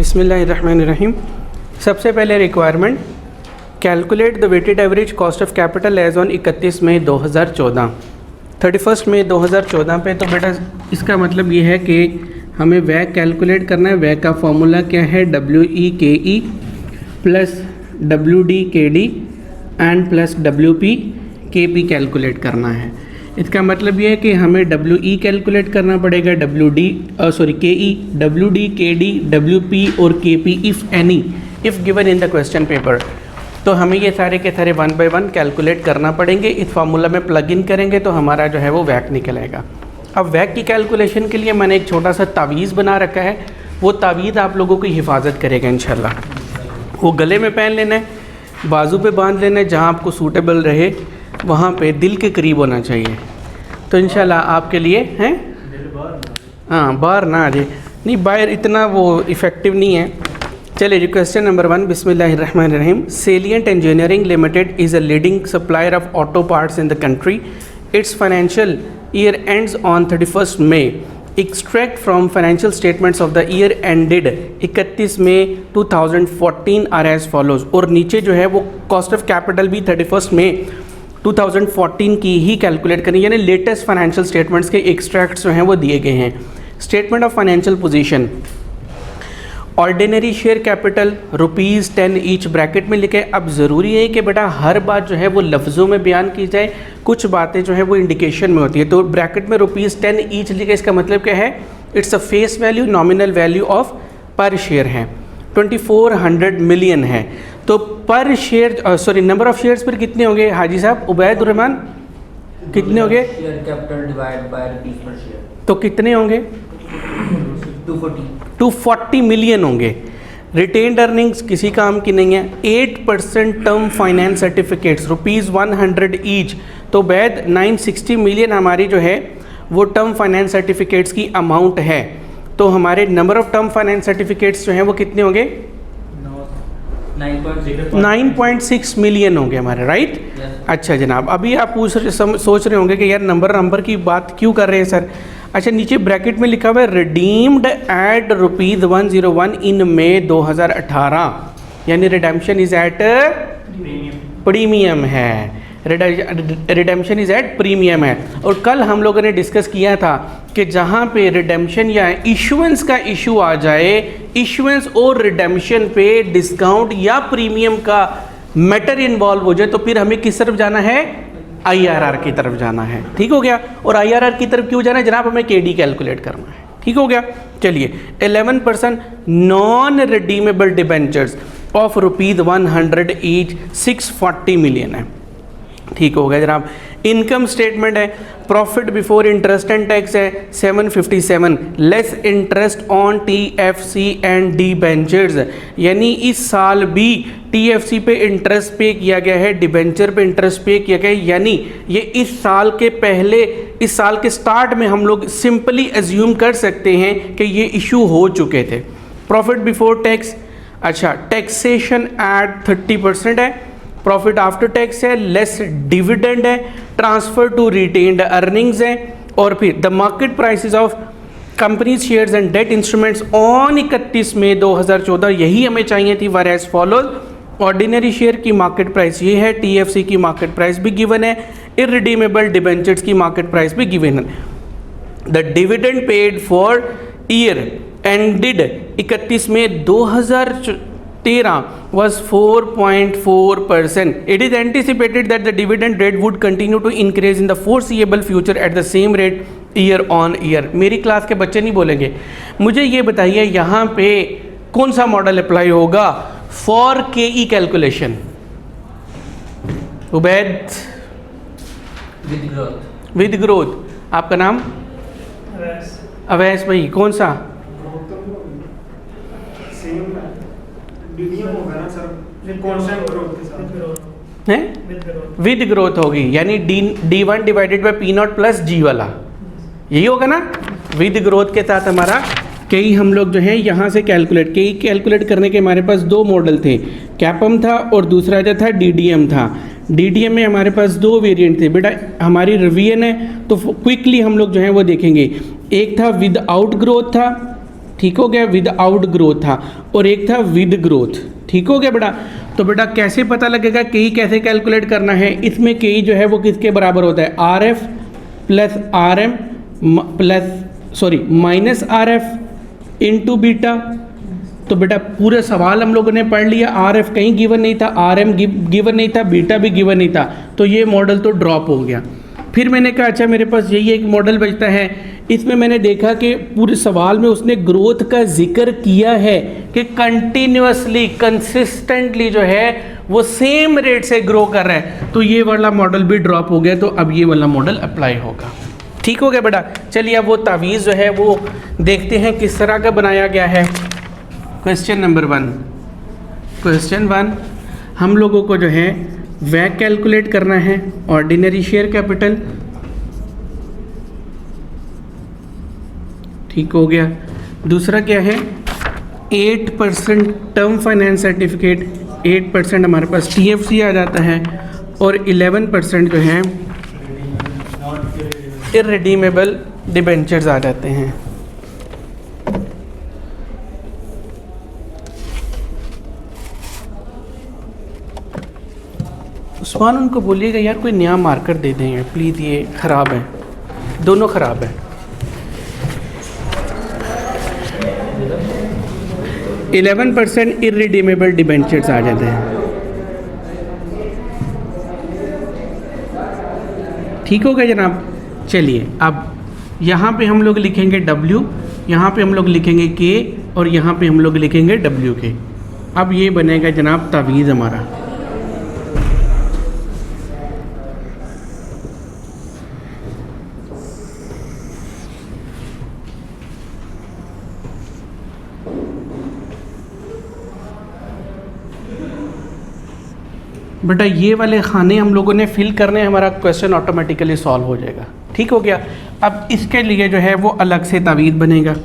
बिस्मिल्लाहिर्रहमानिर्रहीम। सबसे पहले requirement, calculate the weighted average cost of capital as on 31 मई 2014। 31 मई 2014 पे तो बेटा इसका मतलब ये है कि हमें व्यय कैलकुलेट करना है। व्यय का फॉर्मूला क्या है? WEKE plus WDKD and plus WPKP calculate करना है। इसका मतलब ये है कि हमें WE कैलकुलेट करना पड़ेगा, KE, WD, KD, WP और KP if given in the question paper. तो हमें ये सारे के सारे 1 बाय 1 कैलकुलेट करना पड़ेंगे। इस फार्मूला में प्लग इन करेंगे तो हमारा जो है वो वैक निकलेगा। अब वैक की कैलकुलेशन के लिए मैंने एक छोटा सा तावीज़ बना रखा है। वो तावीज़ आप लोगों की हिफाजत करेगा इंशाल्लाह। वो गले में पहन लेना है, बाजू पे बांध लेना है, जहाँ आपको सूटेबल रहे वहाँ पे दिल के करीब होना चाहिए। तो इंशाल्लाह आपके लिए हैं, हाँ बाहर ना आ जाए, नहीं बाहर इतना वो इफ़ेक्टिव नहीं है। चलिए क्वेश्चन नंबर 1, बिस्मिल्लाहिर्रहमानिर्रहीम। Salient engineering limited is a leading supplier of auto parts in the country. Its financial year ends on 31 May. Extract from financial statements of the year ended 31 May 2014 are as follows. और नीचे जो है वो cost of capital भी 31 मई 2014 की ही calculate करनी, यानी latest financial statements के एक्सट्रैक्ट्स जो हैं वो दिए गए हैं। Statement of financial position, ordinary share capital ₹10 each bracket में लिखे। अब ज़रूरी है कि बेटा हर बात जो है वो लफ्ज़ों में बयान की जाए, कुछ बातें जो है वो इंडिकेशन में होती है। तो ब्रैकेट में ₹10 ईच लिखे, इसका मतलब क्या है? It's a face value, nominal value of पर शेयर है। 2400 मिलियन है, तो पर शेयर नंबर ऑफ शेयर्स पर कितने होंगे हाजी साहब? उबैद रहमान कितने होंगे? Share capital divide by rupees पर शेयर, तो कितने होंगे? 240 मिलियन होंगे। रिटेन्ड अर्निंग्स किसी काम की नहीं है। 8% टर्म फाइनेंस सर्टिफिकेट्स ₹100 ईच, तो बैद 960 मिलियन हमारी जो है वो टर्म फाइनेंस सर्टिफिकेट्स की अमाउंट है। तो हमारे number of term finance certificates जो हैं वो कितने होंगे? 9.6 मिलियन होंगे हमारे, राइट? अच्छा जनाब, अभी आप सोच रहे होंगे कि यार नंबर की बात क्यों कर रहे हैं सर। अच्छा, नीचे ब्रैकेट में लिखा हुआ है रिडीम्ड एट ₹101 इन मई 2018, यानी रिडेम्पशन इज एट प्रीमियम है। रिडेम्पशन इज एट प्रीमियम है। और कल हम लोगों ने डिस्कस किया था कि जहाँ पे रिडेम्पशन या इशुएंस का इशू आ जाए, इशुएंस और रिडेम्पशन पे डिस्काउंट या प्रीमियम का मैटर इन्वॉल्व हो जाए, तो फिर हमें किस तरफ जाना है? IRR की तरफ जाना है। ठीक हो गया? और IRR की तरफ क्यों जाना है जनाब? हमें KD कैलकुलेट करना है। ठीक हो गया? चलिए, 11% non redeemable debentures of ₹100 each 640 million है। ठीक हो गया जनाब। इनकम स्टेटमेंट है, profit before interest and tax है 757, less interest on TFC and debentures, यानी इस साल भी TFC पे इंटरेस्ट पे किया गया है, डिबेंचर पे इंटरेस्ट पे किया गया है, यानी ये इस साल के पहले, इस साल के स्टार्ट में हम लोग सिंपली एज्यूम कर सकते हैं कि ये इशू हो चुके थे। प्रॉफिट बिफोर टैक्स, अच्छा टैक्सेशन एट 30% है, प्रॉफिट आफ्टर टैक्स है, लेस डिविडेंड है, ट्रांसफर टू रिटेन्ड अर्निंग्स है, और फिर the market prices of company shares and debt instruments on 31 मई 2014, यही हमें चाहिए थी। Were as follows, ordinary share की मार्केट प्राइस ये है, TFC की मार्केट प्राइस भी गिवन है, इररिडीमेबल डिबेंचर्स की मार्केट प्राइस भी गिवन है। The dividend paid for year ended 31 May 2013 was 4.4%. It is anticipated that the dividend rate would continue to increase in the foreseeable future at the same rate year on year. मेरी class के बच्चे नहीं बोलेंगे। मुझे ये बताइए यहाँ पे कौन सा मॉडल अप्लाई होगा for KE calculation? Ubaid? With growth. आपका नाम? अवैस भाई, कौन सा? विद ग्रोथ होगी, यानी D1 divided by P0 plus G वाला, यही होगा ना? विद ग्रोथ के साथ हमारा KE हम लोग जो है यहाँ से KE कैलकुलेट करने के हमारे पास दो मॉडल थे, कैपम था और दूसरा जो था DDM था। DDM में हमारे पास दो वेरिएंट थे बेटा, हमारी रिवीजन है तो क्विकली हम लोग जो है वो देखेंगे। एक था विद आउट ग्रोथ था ठीक हो गया, विदाउट ग्रोथ था, और एक था विद ग्रोथ। ठीक हो गया बेटा। तो बेटा कैसे पता लगेगा के कैसे कैलकुलेट करना है? इसमें के जो है वो किसके बराबर होता है? R F plus R M minus R F into beta. तो बेटा पूरे सवाल हम लोगों ने पढ़ लिया, आर एफ कहीं गिवन नहीं था, आर एम गिवन नहीं था, बीटा भी गिवन नहीं था, तो ये मॉडल तो ड्रॉप हो गया। फिर मैंने कहा अच्छा मेरे पास यही एक मॉडल बचता है। इसमें मैंने देखा कि पूरे सवाल में उसने ग्रोथ का जिक्र किया है कि कंटिन्यूअसली कंसिस्टेंटली जो है वो सेम रेट से ग्रो कर रहा है, तो ये वाला मॉडल भी ड्रॉप हो गया, तो अब ये वाला मॉडल अप्लाई होगा। ठीक हो गया बेटा। चलिए अब वो तावीज़ जो है वो देखते हैं किस तरह का बनाया गया है। क्वेश्चन नंबर 1, क्वेश्चन 1 हम लोगों को जो है वह कैलकुलेट करना है, ऑर्डिनरी शेयर कैपिटल। ठीक हो गया। दूसरा क्या है? 8% टर्म फाइनेंस सर्टिफिकेट, 8% हमारे पास TFC आ जाता है, और 11% जो है इररिडीमेबल डिबेंचर्स आ जाते हैं। उस्मान उनको बोलिएगा यार कोई नया मार्कर दे देंगे प्लीज़, ये ख़राब है, दोनों ख़राब है। %11 इररिडीमेबल डिबेंचर्स आ जाते हैं। ठीक हो गया जनाब। चलिए अब यहाँ पे हम लोग लिखेंगे W, यहाँ पे हम लोग लिखेंगे K, और यहाँ पे हम लोग लिखेंगे WK। अब ये बनेगा जनाब तावीज़ हमारा। बेटा ये वाले खाने हम लोगों ने फिल करने, हमारा क्वेश्चन ऑटोमेटिकली सॉल्व हो जाएगा। ठीक हो गया। अब इसके लिए जो है वो अलग से तावीज़ बनेगा।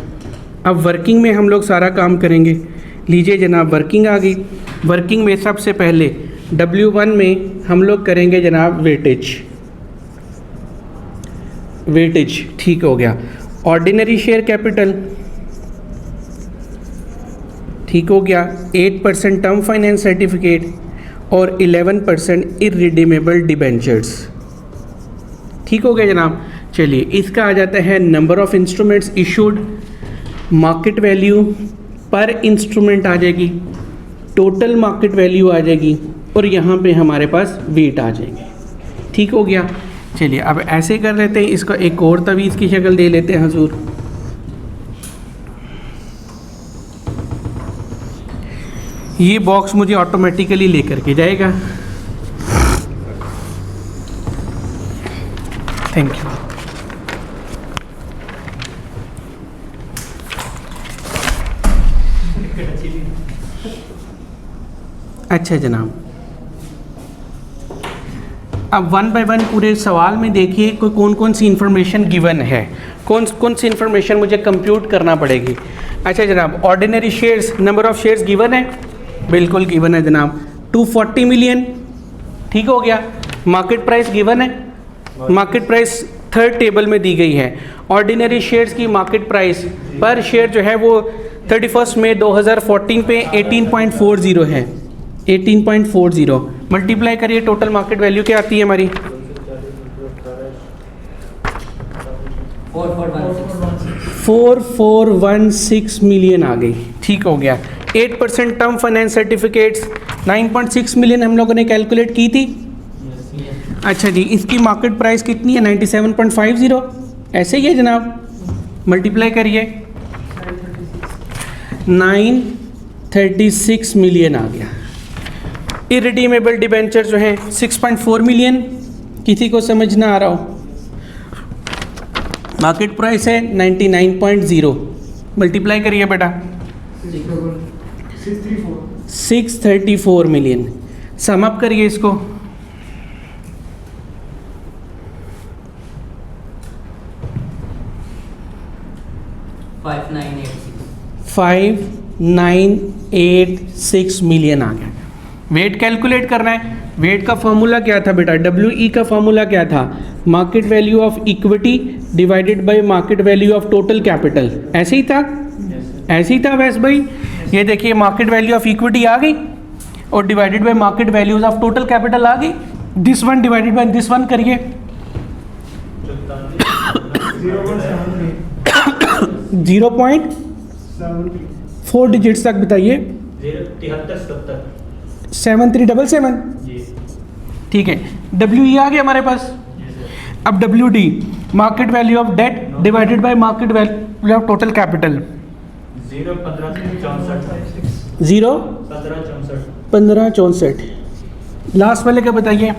अब वर्किंग में हम लोग सारा काम करेंगे। लीजिए जनाब वर्किंग आ गई। वर्किंग में सबसे पहले W1 में हम लोग करेंगे जनाब वेटेज। ठीक हो गया। ऑर्डिनरी शेयर कैपिटल, ठीक हो गया। 8% टर्म फाइनेंस सर्टिफिकेट और 11% इररिडीमेबल डिबेंचर्स। ठीक हो गया जनाब। चलिए इसका आ जाता है number of instruments issued, market value per instrument आ जाएगी, टोटल मार्केट वैल्यू आ जाएगी, और यहाँ पे हमारे पास वेट आ जाएंगे। ठीक हो गया। चलिए अब ऐसे कर लेते हैं, इसको एक और तवीज़ की शक्ल दे लेते हैं हुजूर। ये बॉक्स मुझे ऑटोमेटिकली लेकर के जाएगा। Thank you. अच्छा जनाब, अब 1 बाय 1 पूरे सवाल में देखिए कोई कौन कौन सी इंफॉर्मेशन गिवन है, कौन कौन सी इंफॉर्मेशन मुझे कंप्यूट करना पड़ेगी। अच्छा जनाब, ordinary shares, number of shares given है, बिल्कुल गिवन है जनाब, 240 मिलियन। ठीक हो गया। मार्केट प्राइस गिवन है, मार्केट प्राइस थर्ड टेबल में दी गई है। ऑर्डिनरी शेयर्स की मार्केट प्राइस पर शेयर जो है वो 31 मई 2014 पे 18.40 है। 18.40 मल्टीप्लाई करिए, टोटल मार्केट वैल्यू क्या आती है हमारी? 4416 मिलियन आ गई। ठीक हो गया। 8% टर्म फाइनेंस सर्टिफिकेट्स 9.6 मिलियन हम लोगों ने कैलकुलेट की थी। अच्छा जी, इसकी मार्केट प्राइस कितनी है? 97.50। ऐसे ही है जनाब, मल्टीप्लाई करिए, 936 मिलियन आ गया। इररिडीमेबल डिबेंचर जो है 6.4 मिलियन, किसी को समझ ना आ रहा हो, मार्केट प्राइस है 99.0, मल्टीप्लाई करिए बेटा, 634 मिलियन। सम अप करिए इसको, 5986 मिलियन आ गया। वेट कैलकुलेट करना है। वेट का फॉर्मूला क्या था बेटा? WE का फॉर्मूला क्या था? Market value of equity divided by market value of total capital, ऐसे ही था। ऐसे ही था वैसे भाई। ये देखिए मार्केट वैल्यू ऑफ इक्विटी आ गई और divided by market values of total capital आ गई। This one divided by this one करिए 0.4 डिजिट्स तक बताइए। 7377 ठीक है। डब्ल्यू ई आ गया हमारे पास। अब W D market value of date divided by market value of total capital 0.1564। Last वाले का बताइए।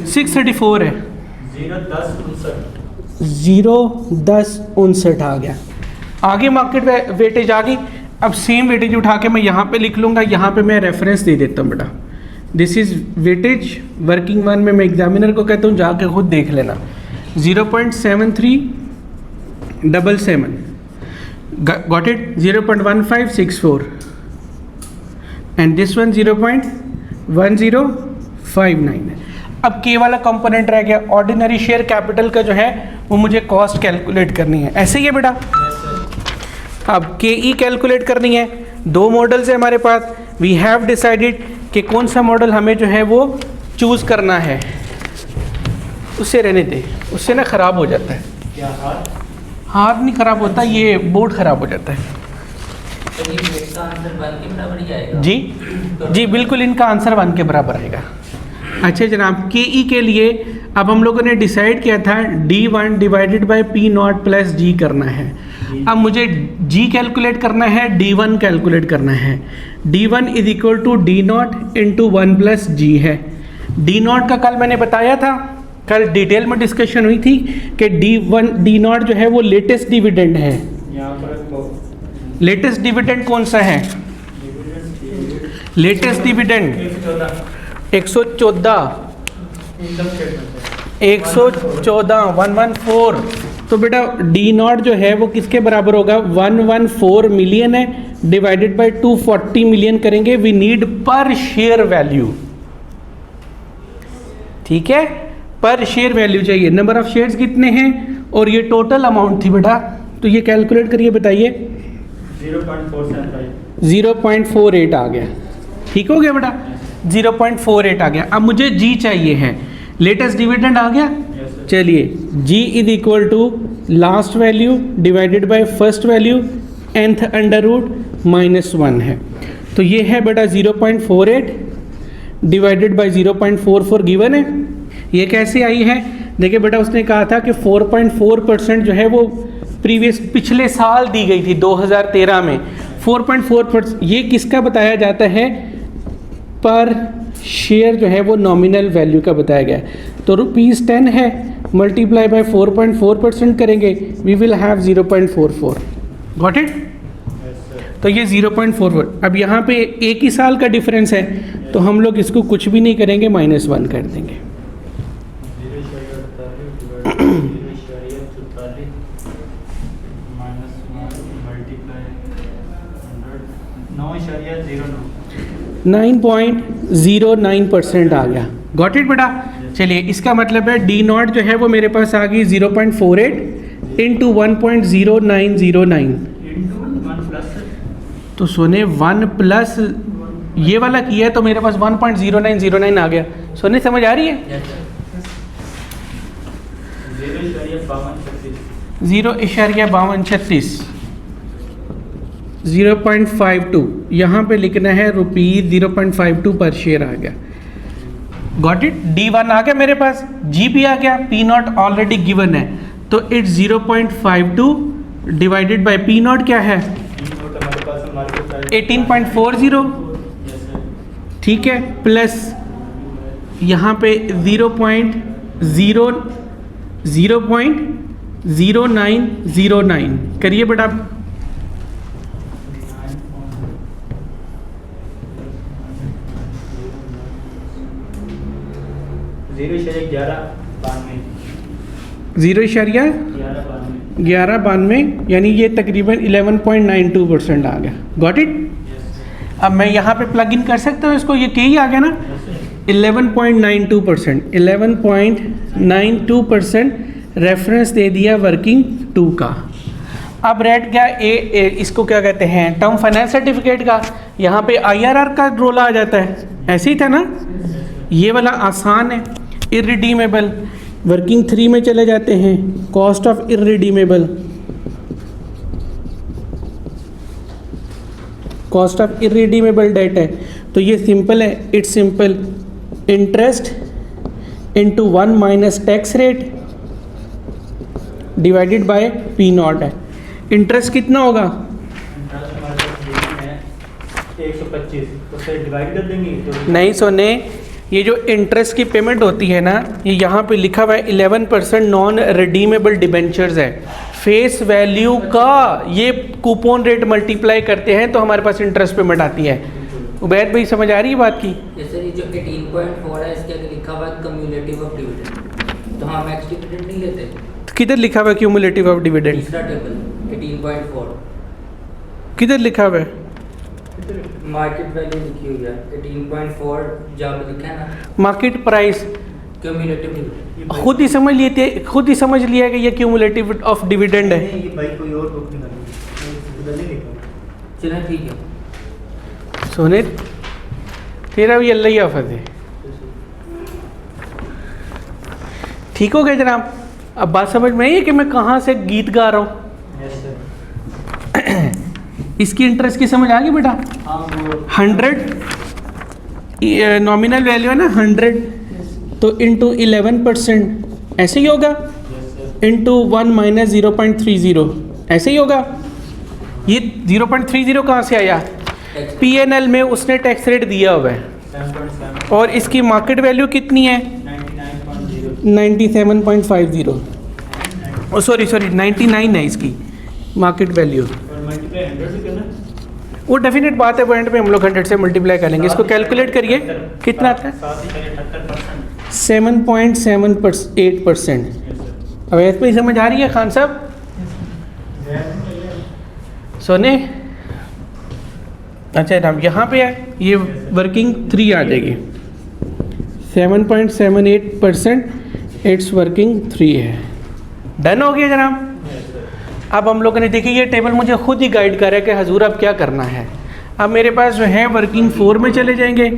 634 है। 0.1059 आ गया। आगे मार्केट वेटेज आ गई। अब सेम वेटेज उठा के मैं यहाँ पे लिख लूँगा, यहाँ पे मैं रेफरेंस दे देता हूँ बेटा। This is weightage working one में मैं एग्जामिनर को कहता हूँ जाके खुद देख लेना। 0.7377 got it. 0.1564 and this one 0.1059 है। अब के वाला कंपोनेंट रह गया। ऑर्डिनरी शेयर कैपिटल का जो है वो मुझे कॉस्ट कैलकुलेट करनी है। ऐसे ही है बेटा। अब के ई कैलकुलेट करनी है। दो मॉडल्स है हमारे पास। वी हैव डिसाइडेड कि कौन सा मॉडल हमें जो है वो चूज़ करना है। उससे रहने दे, उससे ना ख़राब हो जाता है। क्या हाथ नहीं ख़राब होता, ये बोर्ड ख़राब हो जाता है। तो ये इसका आंसर 1 के बराबर ही आएगा। जी जी बिल्कुल, इनका आंसर 1 के बराबर आएगा। अच्छा जनाब, के ई के लिए अब हम लोगों ने डिसाइड किया था D1 divided by P not plus G करना है। अब मुझे G कैलकुलेट करना है, D1 कैलकुलेट करना है। D1 is equal to D naught into 1 plus G है। D नॉट का कल मैंने बताया था, कल डिटेल में डिस्कशन हुई थी कि D नॉट जो है वो लेटेस्ट डिविडेंड है। लेटेस्ट डिविडेंड कौन सा है? लेटेस्ट डिविडेंड 114 114 तो बेटा डी नॉट जो है वो किसके बराबर होगा? 114 मिलियन है डिवाइडेड बाय 240 मिलियन करेंगे। वी नीड पर शेयर वैल्यू, ठीक है, पर शेयर वैल्यू चाहिए। नंबर ऑफ शेयर्स कितने हैं और ये टोटल अमाउंट थी बेटा, तो ये कैलकुलेट करिए, बताइए। 0.48 आ गया। ठीक हो गया बेटा, 0.48 आ गया। अब मुझे जी चाहिए है, लेटेस्ट डिविडेंड आ गया। चलिए g is equal to last value divided by first value nth under root -1 है। तो ये है बेटा 0.48 डिवाइडेड बाय 0.44 गिवन है। ये कैसे आई है? देखिए बेटा, उसने कहा था कि 4.4% जो है वो पिछले साल दी गई थी 2013 में। 4.4% ये किसका बताया जाता है? पर शेयर जो है वो नॉमिनल वैल्यू का बताया गया है। तो ₹10 है, मल्टीप्लाई बाय 4.4% करेंगे, we will have 0.44। Got it? तो ये 0.44। अब यहाँ पे एक ही साल का डिफरेंस है, तो हम लोग इसको कुछ भी नहीं करेंगे, -1 कर देंगे। .09% आ गया। गॉट इट बेटा? चलिए, इसका मतलब है डी नॉट जो है वो मेरे पास आ गई 0.48 इंटू 1.0909। तो सोने 1 प्लस ये वाला किया है तो मेरे पास 1.0909 आ गया। सोने समझ आ रही है? 0.5236 0.52 यहाँ पे लिखना है ₹0.52 पर शेयर आ गया। Got it? D1 आ गया मेरे पास, G भी आ गया, P नॉट ऑलरेडी गिवन है, तो it's 0.52 divided by P not क्या है? 18.40, ठीक है, प्लस यहाँ पे 0.0909 करिए बेटा। जीरो इशारिया 1192 यानी ये तकरीबन 11.92% आ गया। Got it? अब मैं यहाँ पे प्लग इन कर सकता हूँ इसको, ये के ही आ गया ना, 11.92% रेफरेंस दे दिया वर्किंग 2 का। अब रेट क्या इसको क्या कहते हैं, टर्म फाइनेंस सर्टिफिकेट का, यहाँ पे IRR का रोला आ जाता है, ऐसे ही था ना। ये वाला आसान है, इररिडीमेबल, वर्किंग 3 में चले जाते हैं, cost of irredeemable, cost of irredeemable debt है, तो ये सिंपल है, it's simple, interest into 1 minus tax rate divided by P naught है। इंटरेस्ट कितना होगा? 125, तो फिर डिवाइड कर देंगे तो नहीं सोने, ये जो इंटरेस्ट की पेमेंट होती है ना, ये यहाँ पे लिखा हुआ है 11% नॉन रिडीमेबल डिबेंचर्स है, फेस वैल्यू का ये कूपन रेट मल्टीप्लाई करते हैं तो हमारे पास इंटरेस्ट पेमेंट आती है। उबैद भाई समझ आ रही है बात की? जैसे ये जो 18.4 है इसके आगे लिखा हुआ है क्यूमुलेटिव ऑफ डिविडेंड, तो हम एक्स डिविडेंड नहीं लेते। तो किधर लिखा हुआ है क्यूमुलेटिव ऑफ डिविडेंड? तीसरा टेबल 18.4 किधर लिखा हुआ है? मार्केट वैल्यू लिखी हुई है 18.4 जहाँ पे लिखा है ना मार्केट प्राइस, क्यूमुलेटिव डिविडेंड। खुद ही समझ लिए, खुद ही समझ लिया कि ये क्यूमुलेटिव ऑफ डिविडेंड है। ये भाई कोई और बुक नहीं करनी, उधर नहीं लिखा। चलो ठीक है। सोने तेरा भी अल्लाह ही हाफ़िज़ है। ठीक हो गया जनाब? अब बात समझ में आई है कि मैं कहाँ से गीत गा रहा हूँ? Yes sir. इसकी इंटरेस्ट की समझ आ गई बेटा? 100 नॉमिनल वैल्यू है ना 100, तो इंटू 11% ऐसे ही होगा, इंटू 1 माइनस 0.30 ऐसे ही होगा। ये 0.30 कहाँ से आया? PNL में उसने टैक्स रेट दिया हुआ है, 7.7 और इसकी मार्केट वैल्यू कितनी है? 97.50। ओ सॉरी 99 है इसकी मार्केट वैल्यू। और मल्टीप्लाई 100 से करना, वो डेफिनेट बात है, पॉइंट पे हम लोग 100 से मल्टीप्लाई करेंगे। इसको कैलकुलेट करिए कितना आता है? 7.78%। अब ऐसे ही समझ आ रही है खान साहब? सोने अच्छा नाम यहाँ पे है, ये वर्किंग 3 आ जाएगी, 7.78% इट्स वर्किंग 3 है। डन हो गया जनाब? अब हम लोगों ने देखिए ये टेबल मुझे खुद ही गाइड कर रहा है कि हजूर अब क्या करना है। अब मेरे पास जो है वर्किंग 4 में चले जाएंगे,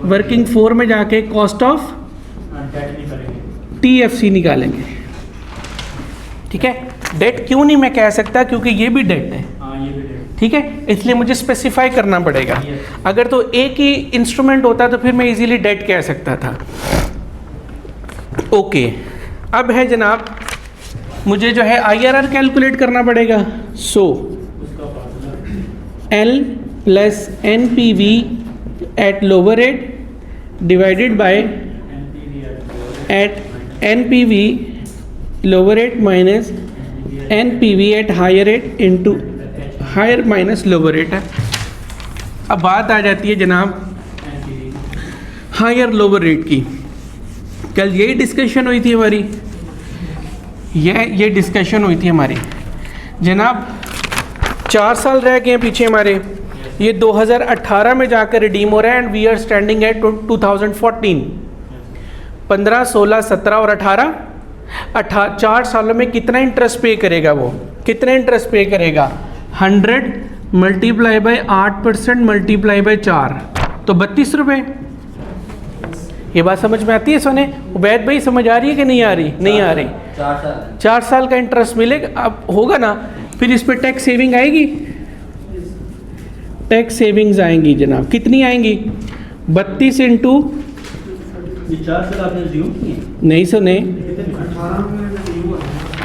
वर्किंग 4 में जाके कॉस्ट ऑफ TFC निकालेंगे। ठीक है, डेट क्यों नहीं मैं कह सकता, क्योंकि ये भी डेट है। ठीक है, इसलिए मुझे स्पेसिफाई करना पड़ेगा। अगर तो एक ही इंस्ट्रूमेंट होता तो फिर मैं इजीली डेट कह सकता था। ओके, अब है जनाब मुझे जो है IRR कैलकुलेट करना पड़ेगा। So L plus NPV at lower rate divided by at NPV lower rate minus NPV at higher rate into higher minus lower rate है। अब बात आ जाती है जनाब हायर लोअर रेट की। कल यही डिस्कशन हुई थी हमारी, ये डिस्कशन हुई थी हमारी जनाब। 4 साल रह गए हैं पीछे हमारे, ये 2018 में जाकर रिडीम हो रहा है and we are standing at 2014। 15, 16, 17 और 18 4 सालों में कितना इंटरेस्ट पे करेगा? वो कितना इंटरेस्ट पे करेगा? 100 मल्टीप्लाई बाय 8% मल्टीप्लाई बाय 4, तो 32 रुपये। ये बात समझ में आती है सोने? उबैद भाई समझ आ रही है कि नहीं आ रही? नहीं आ रही। 4 साल का इंटरेस्ट मिलेगा, अब होगा ना, फिर इस पर टैक्स सेविंग आएगी। टैक्स सेविंग्स आएंगी जनाब, कितनी आएंगी? 32 इंटू 4 आपने assume किए? नहीं सुने,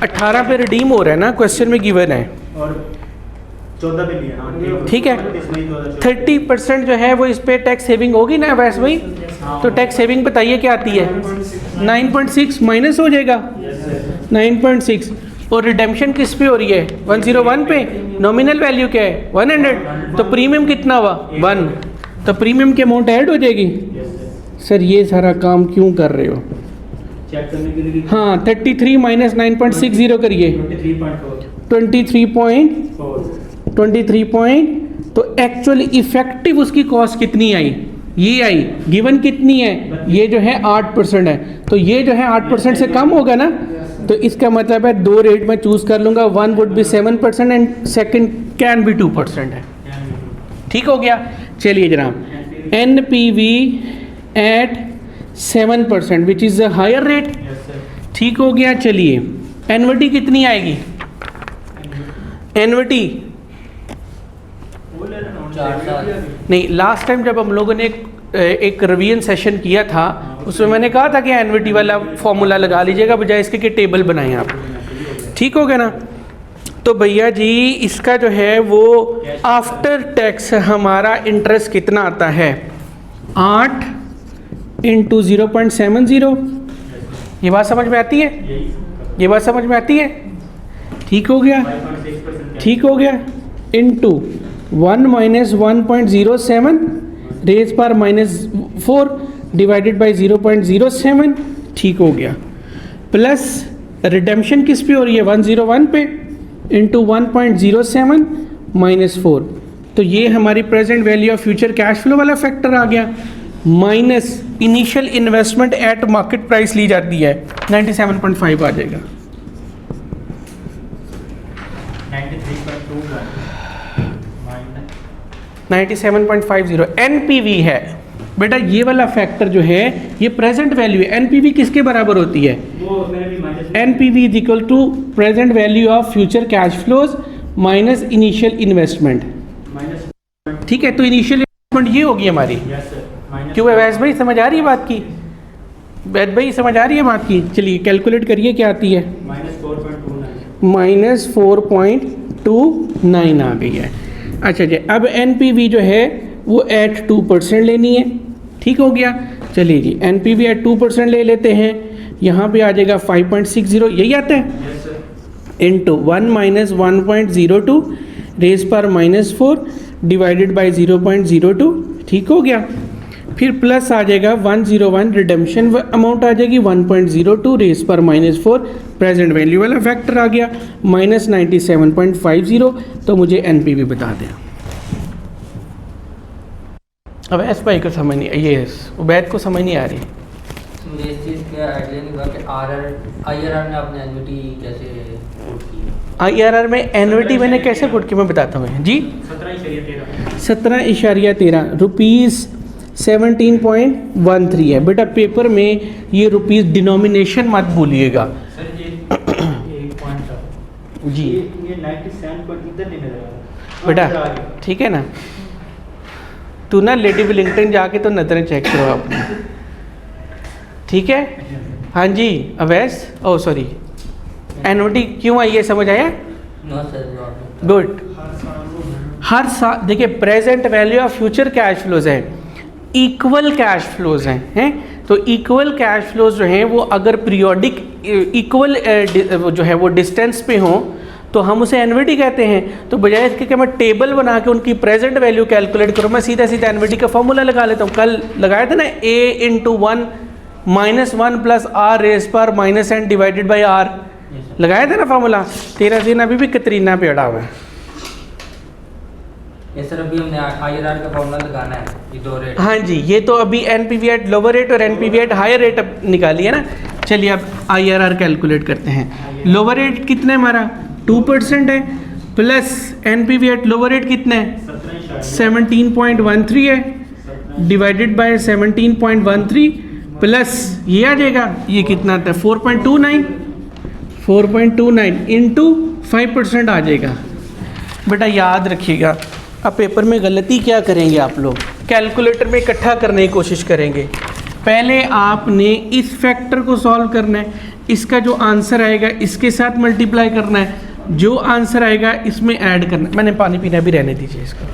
18 पे रिडीम हो रहा है ना, क्वेश्चन में गिवन है, और 14 पे लिया। हाँ, ठीक है। 30% जो है वो इस पे टैक्स सेविंग होगी ना वैसे भाई, तो टैक्स सेविंग बताइए क्या आती है? 9.6 माइनस हो जाएगा 9.6। और रिडेम्पशन किस पे हो रही है? 101 पे। नॉमिनल वैल्यू क्या है? 100। तो प्रीमियम कितना हुआ? 1। तो प्रीमियम की अमाउंट ऐड हो जाएगी। सर ये सारा काम क्यों कर रहे हो? चेक करने के लिए। हाँ, 33 माइनस 9.60 करिए 23 तो एक्चुअली इफेक्टिव उसकी कॉस्ट कितनी आई? ये आई, गिवन कितनी है? ये जो है 8% है, तो ये जो है 8% से कम होगा ना, तो इसका मतलब है दो रेट मैं चूज़ कर लूँगा, one would be 7% and second can be 2% है। ठीक हो गया। चलिए जनाब, NPV at 7% which is a higher rate. ठीक हो गया। चलिए एनविटी कितनी आएगी? एनविटी 4 साल। नहीं, लास्ट टाइम जब हम लोगों ने एक रिवीजन सेशन किया था उसमें मैंने कहा था कि एनविटी वाला फॉर्मूला लगा लीजिएगा बजाय इसके कि टेबल बनाएं आप। ठीक हो गया ना? तो भैया जी इसका जो है वो आफ्टर टैक्स हमारा इंटरेस्ट कितना आता है? 8 इंटू 0.70। ये बात समझ में आती है? ये बात समझ में आती है? ठीक हो गया। ठीक हो गया। इंटू 1 माइनस 1.07 रेज पर -4 डिवाइडेड बाई 0.07। ठीक हो गया। प्लस रिडेम्पशन किस पे हो रही है? 101 पे इंटू 1.07 -4। तो ये हमारी present value of future cash flow वाला फैक्टर आ गया। Minus initial investment at market price ली जाती है, 97.5 आ जाएगा। 97.50 NPV है बेटा। ये वाला फैक्टर जो है ये प्रेजेंट वैल्यू है। NPV किसके बराबर होती है? NPV is equal to present value of future cash flows minus initial investment. ठीक है, तो इनिशियल इन्वेस्टमेंट ये होगी हमारी। क्यों वैस भाई समझ आ रही है बात की? वैद भाई समझ आ रही है बात की? चलिए कैलकुलेट करिए क्या आती है। -4.29 आ गई है। अच्छा जी, अब NPV जो है वो एट 2% लेनी है। ठीक हो गया। चलिए जी NPV एट 2% ले लेते हैं। यहाँ पे आ जाएगा 5.60, यही आता है, इंटू 1 माइनस 1.02 रेज पर -4 डिवाइडेड बाई 0.02। ठीक हो गया। फिर प्लस आ जाएगा 101 रिडेम्पशन अमाउंट आ जाएगी 1.02 रेज पर -4 प्रेजेंट वैल्यू वाला फैक्टर आ गया -97.50। तो मुझे NPV बता दें। अब एस भाई को समझ नहीं, ये उबैद को समझ नहीं आ रही। मुझे इस चीज़ का आइडिया नहीं हुआ कि IRR ने अपने एन्युटी कैसे पुट की। IRR में एन्युटी मैंने कैसे पुट की मैं बताता हूँ जी। 17.13 रुपीज़ 17.13 है बेटा। पेपर में ये रुपीज़ डिनोमिनेशन मत भूलिएगा जी। ये 97 पर इधर नहीं नजर आ रहा बेटा ठीक है ना? तू ना लेडी विलिंगटन जाके तो नजरें चेक करो आपने। ठीक है। हाँ जी अवैस, ओ सॉरी, एनओटी क्यों आई है समझ आया? No sir. गुड। हर साल देखिए present value of future cash flows है, इक्वल कैश फ्लोज हैं। तो इक्वल कैश फ्लोज जो हैं वो अगर पीरियोडिक इक्वल जो है वो डिस्टेंस पे हों तो हम उसे एनविटी कहते हैं। तो बजाय इसके कि मैं टेबल बना के उनकी प्रेजेंट वैल्यू कैलकुलेट करूँ, मैं सीधा सीधा एनविटी का फॉर्मूला लगा लेता हूँ। कल लगाया था ना A into 1 -1 plus R raise पर -n डिवाइडेड बाई R, लगाया था ना फॉर्मूला। तेरा दिन अभी भी कतरीना पे अड़ा हुआ है। ये सर अभी हमने IRR का फॉर्मूला लगाना है, ये दो रेट। हाँ जी, ये तो अभी NPV एट लोअर रेट और NPV एट हायर रेट अब निकाली है ना। चलिए अब IRR कैलकुलेट करते हैं। लोअर रेट कितना है हमारा? 2% है, plus NPV at lower rate कितना है? 17.13 है, डिवाइडेड बाय 17.13 प्लस ये आ जाएगा, ये कितना आता है? 4.29 इंटू 5% आ जाएगा। बेटा याद रखिएगा, अब पेपर में गलती क्या करेंगे आप लोग, कैलकुलेटर में इकट्ठा करने की कोशिश करेंगे। पहले आपने इस फैक्टर को सॉल्व करना है, इसका जो आंसर आएगा इसके साथ मल्टीप्लाई करना है, जो आंसर आएगा इसमें ऐड करना है। मैंने पानी पीना भी रहने दीजिए इसको।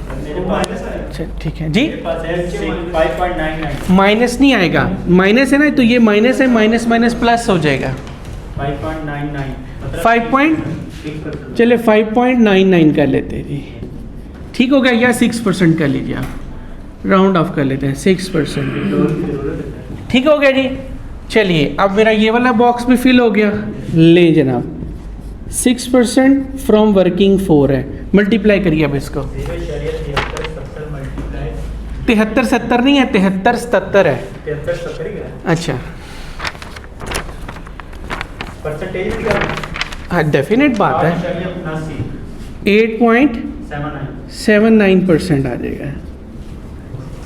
अच्छा ठीक है जी। 5.99 माइनस नहीं आएगा, माइनस है ना, तो ये माइनस है, माइनस माइनस प्लस हो जाएगा 5.99 5 चले 5.99 कर लेते हैं जी। ठीक हो गया, या 6% कर लीजिए आप, राउंड ऑफ कर लेते हैं 6%। ठीक हो गया जी। चलिए अब मेरा ये वाला बॉक्स भी फिल हो गया। ले जनाब 6% फ्रॉम वर्किंग 4 है, मल्टीप्लाई करिए अब इसको। 73 नहीं है, 73 77 है। अच्छा परसेंटेज भी क्या हाँ डेफिनेट बात है, 8.79% आ जाएगा।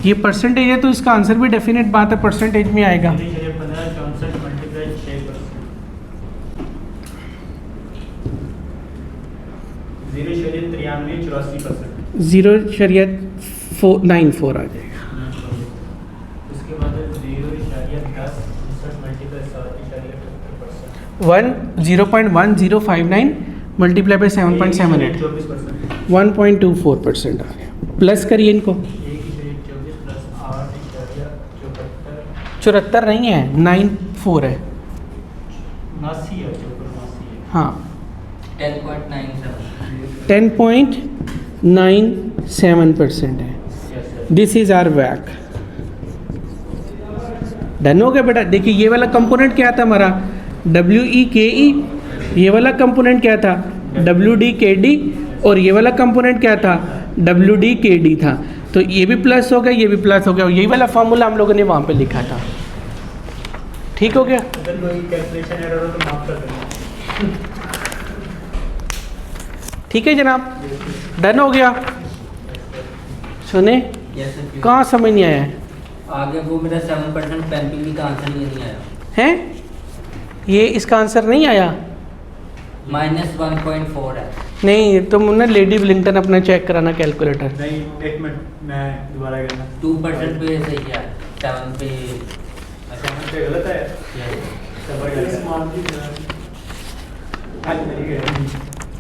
ये परसेंटेज है तो इसका आंसर भी डेफिनेट बात है परसेंटेज में आएगा। 0.94 आ जाएगा। उसके बाद 0.1059 मल्टीप्लाई बाई 7.78 1.24% आ गया। प्लस करिए इनको, 74 नहीं है 94 है। हाँ 10.97% है। दिस इज आर वैक। डन हो गया बेटा। देखिए ये वाला कंपोनेंट क्या था हमारा WEKE, ये वाला कंपोनेंट क्या था WDKD, और ये वाला कंपोनेंट क्या था WDKD था। तो ये भी प्लस हो गया, ये भी प्लस हो गया, और यही वाला फार्मूला हम लोगों ने वहाँ पे लिखा था। ठीक हो गया। अगर कोई कैलकुलेशन एरर हो तो माफ कर देना। ठीक है जनाब, डन हो गया। सुने कहाँ समझ नहीं आया है? आगे वो मेरा 7% पेंटिंग का आंसर ये नहीं आया हैं? ये इसका आंसर नहीं आया? -1.4 है। नहीं तुम ना लेडी विलिंगटन अपना चेक कराना कैलकुलेटर। नहीं, एक मिनट मैं दोबारा करना। 2% पे सही है, 7 पे अच्छा ये गलत है।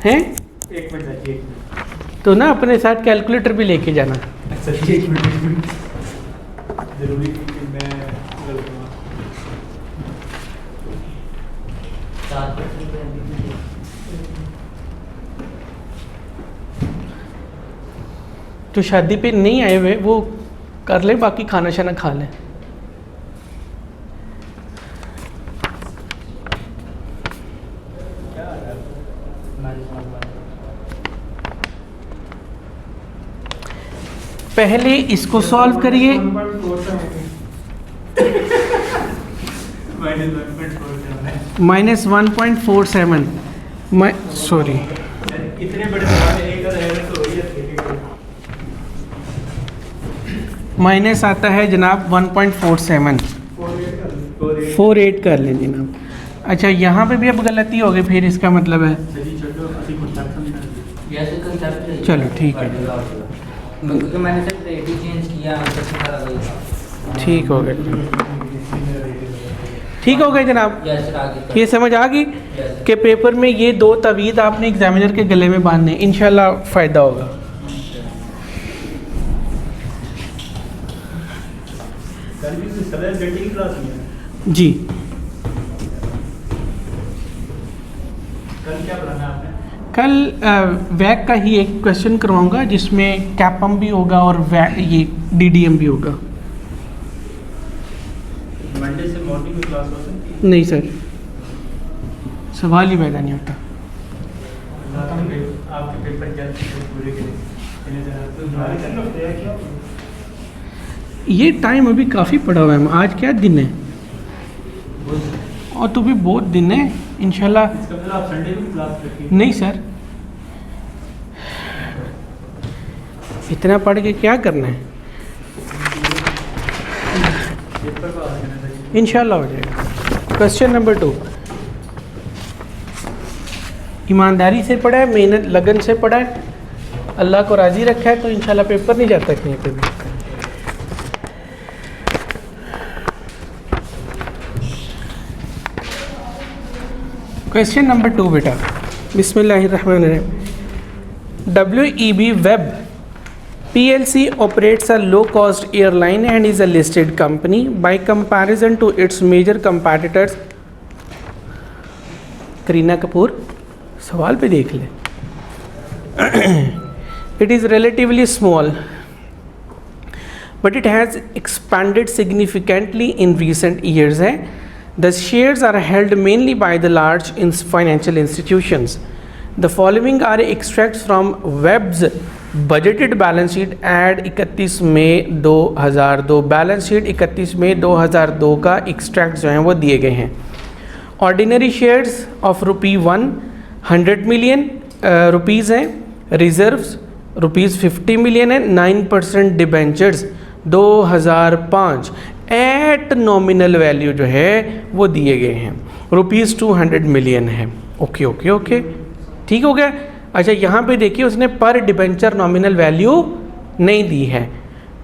हैं? एक मिनट चाहिए, एक मिनट। तो ना अपने साथ कैलकुलेटर भी लेके जाना। अच्छा जी, एक मिनट जरूरी है कि मैं गलत हूँ। 7% पे तो शादी पे नहीं आए हुए वो कर ले, बाकी खाना शाना खा लें। क्या आ रहा है? पहले इसको सॉल्व करिए। -1.47 सॉरी इतने बड़े सवाल है, एक एरर तो हो ही जाती है। माइनस आता है जनाब 1.47 48 कर लें जनाब। अच्छा यहाँ पे भी अब गलती हो गई, फिर इसका मतलब है जैसे कंसेप्ट है। चलो ठीक है, क्योंकि मैंने सिर्फ रेट ही चेंज किया, आंसर से सारा वही था। ठीक हो गया, ठीक हो गया जनाब। यस सर, आगे ये समझ आ गई कि पेपर में ये दो तवीज़ आपने एग्जामिनर के गले में बांधने, इंशाल्लाह फ़ायदा होगा। जी कल क्या पढ़ाना है आपने? कल वैक का ही एक क्वेश्चन करवाऊंगा जिसमें कैपम भी होगा और ये DDM भी होगा। मंडे से मॉर्निंग में क्लास हो सकती है? नहीं सर, सवाल ही पैदा नहीं होता। आपके पेपर जल्द से जल्द पूरे करें। ये टाइम अभी काफ़ी पड़ा हुआ है। आज क्या दिन है? और तो भी बहुत दिन है इंशाल्लाह। इसका मतलब आप संडे में क्लास रखिए। नहीं सर, इतना पढ़ के क्या करना है? पेपर को आ जाना चाहिए। इंशाल्लाह हो जाएगा। क्वेश्चन नंबर 2, ईमानदारी से पढ़ा है, मेहनत लगन से पढ़ा है, अल्लाह को राज़ी रखा है तो इंशाल्लाह पेपर नहीं जाता कहीं पे भी। क्वेश्चन नंबर 2 बेटा, बिस्मिल्लाहिर्रहमानिर्रहीम। WEB Web PLC operates a low-cost airline and is a listed company. By comparison to its major competitors, Kareena Kapoor सवाल पे देख ले। It is relatively small, but it has expanded significantly in recent years. The shares are held mainly by the large financial institutions. The following are extracts from Web's budgeted balance sheet at 31 May 2002। Balance sheet 31 May 2002 का extract जो हैं वो दिए गए हैं। Ordinary shares of ₹100 million rupees हैं, reserves ₹50 million है, 9% debentures 2005 eight nominal value जो है वो दिए गए हैं, ₹200 मिलियन है। ओके ओके ओके, ठीक हो गया। अच्छा यहाँ पे देखिए उसने पर डिबेंचर नॉमिनल वैल्यू नहीं दी है।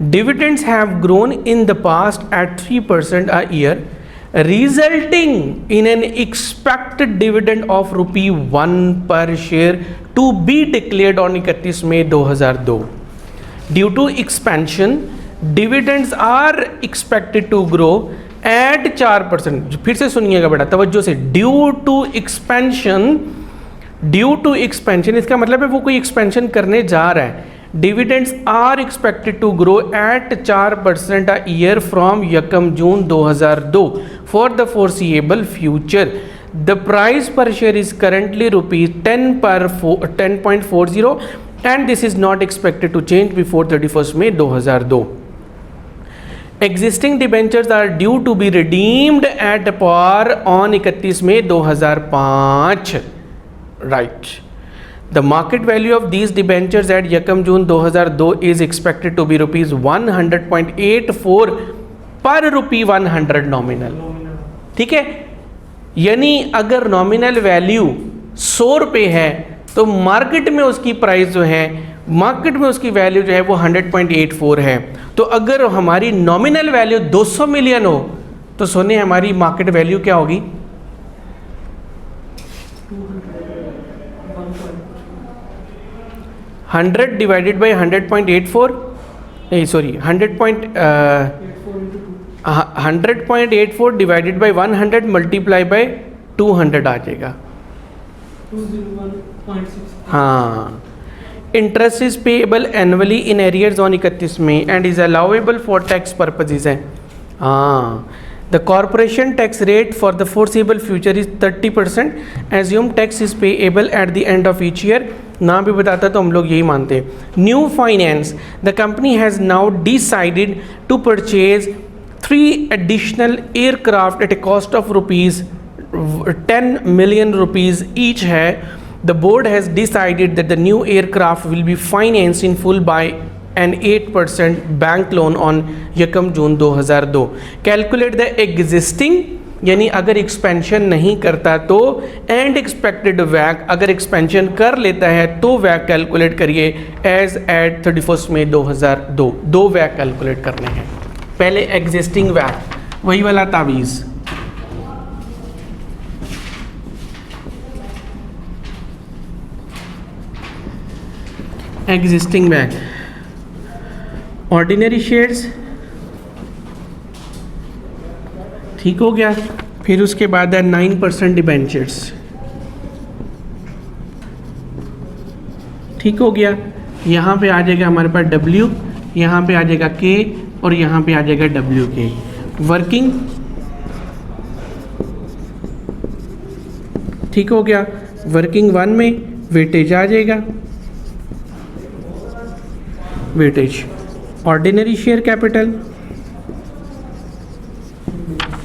Dividends have grown in the past at 3% a year resulting in an expected dividend of ₹1 per share to be declared on 31 May 2002. Due to expansion, dividends are expected to grow at 4%. फिर से सुनिएगा बेटा तवज्जो से, due to expansion इसका मतलब है वो कोई एक्सपेंशन करने जा रहा है। Dividends are expected to grow at 4% a year from Yakam June 2002 for the foreseeable future. The price per share is currently ₹10.40 and this is not expected to change before 31st May 2002. Existing debentures are due to be redeemed at par on 31 May 2005. Right. The market value of these debentures at Yakam June 2002 is expected to be ₹100.84 per ₹100 nominal. ठीक है, यानी अगर nominal value 100 रुपये है तो market में उसकी price जो है, मार्केट में उसकी वैल्यू जो है वो 100.84 है। तो अगर हमारी नॉमिनल वैल्यू 200 मिलियन हो तो सोने हमारी मार्केट वैल्यू क्या होगी? 100 डिवाइडेड बाई 100.84, नहीं sorry 100.84 divided by 100 multiply by 200 आ जाएगा। 201.6। हाँ, interest is payable annually in arrears on 31 May and is allowable for tax purposes है। हाँ, the corporation tax rate for the foreseeable future is 30%। Assume tax is payable at the end of each year. नाम भी बताता तो हम लोग यही मानते हैं। New finance, the company has now decided to purchase 3 additional aircraft at a cost of ₹10 million each है। The board has decided that the new aircraft will be financed in full by an 8% bank loan on यकम June 2002। Calculate the existing, यानी अगर expansion नहीं करता तो, and expected वैक, अगर expansion कर लेता है तो वैक कैलकुलेट करिए एज एट 31 मई 2002। 2 वैक कैलकुलेट करने हैं। पहले एग्जिस्टिंग वैक, वही वाला तावीज़, एग्जिस्टिंग वैक, ऑर्डिनरी शेयर्स, ठीक हो गया। फिर उसके बाद है 9% डिबेंचर्स, ठीक हो गया। यहाँ पे आ जाएगा हमारे पास W, यहाँ पे आ जाएगा K और यहाँ पे आ जाएगा WK। वर्किंग, ठीक हो गया। वर्किंग 1 में वेटेज आ जाएगा, weightage ordinary share capital.